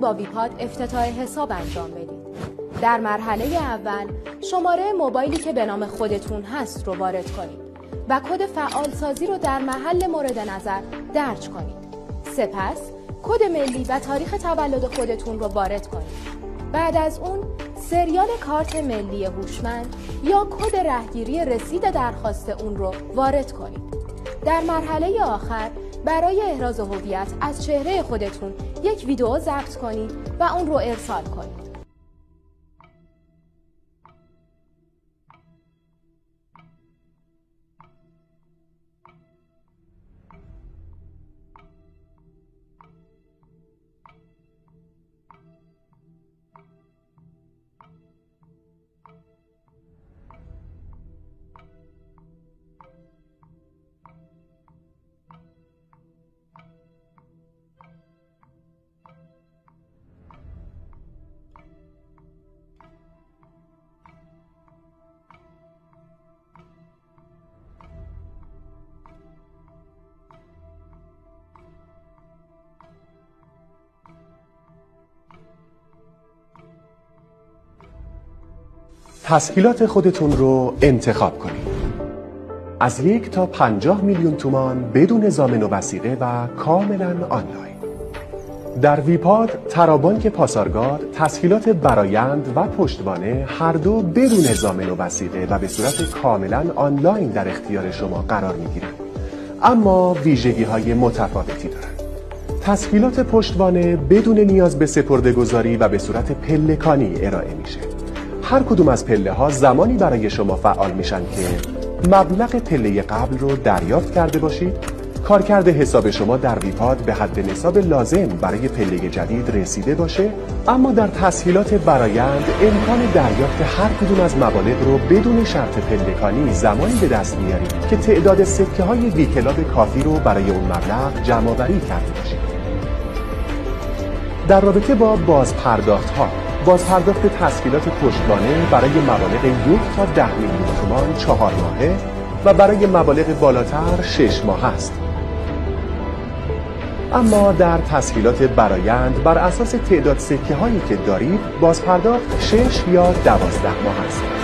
با ویپاد افتتاح حساب انجام بدید. در مرحله اول شماره موبایلی که به نام خودتون هست رو وارد کنید و کد فعالسازی رو در محل مورد نظر درج کنید. سپس کد ملی و تاریخ تولد خودتون رو وارد کنید. بعد از اون سریال کارت ملی هوشمند یا کد رهگیری رسید درخواست اون رو وارد کنید. در مرحله آخر برای احراز هویت از چهره خودتون یک ویدئو ضبط کنید و اون رو ارسال کنید. تسهیلات خودتون رو انتخاب کنید. از 1 تا 50 میلیون تومان بدون ضامن و وثیقه و کاملا آنلاین. در ویپاد، ترابانک پاسارگاد، تسهیلات برآیند و پشتوانه هر دو بدون ضامن و وثیقه و به صورت کاملا آنلاین در اختیار شما قرار می‌گیرند. اما ویژگی‌های متفاوتی دارند. تسهیلات پشتوانه بدون نیاز به سپرده‌گذاری و به صورت پلکانی ارائه میشه. هر کدوم از پله ها زمانی برای شما فعال میشن که مبلغ پله قبل رو دریافت کرده باشید، کارکرد حساب شما در ویپاد به حد نصاب لازم برای پله جدید رسیده باشه، اما در تسهیلات برآیند امکان دریافت هر کدوم از مبالغ رو بدون شرط پلکانی زمانی به دست میارید که تعداد سکه های ویکلاب کافی رو برای اون مبلغ جمع آوری کرده باشید. در رابطه با بازپرداخت تسهیلات پشتوانه برای مبالغ 1 تا 10 میلیون تومان 4 ماهه و برای مبالغ بالاتر 6 ماه است. اما در تسهیلات برآیند بر اساس تعداد سکه هایی که دارید بازپرداخت 6 یا 12 ماه است.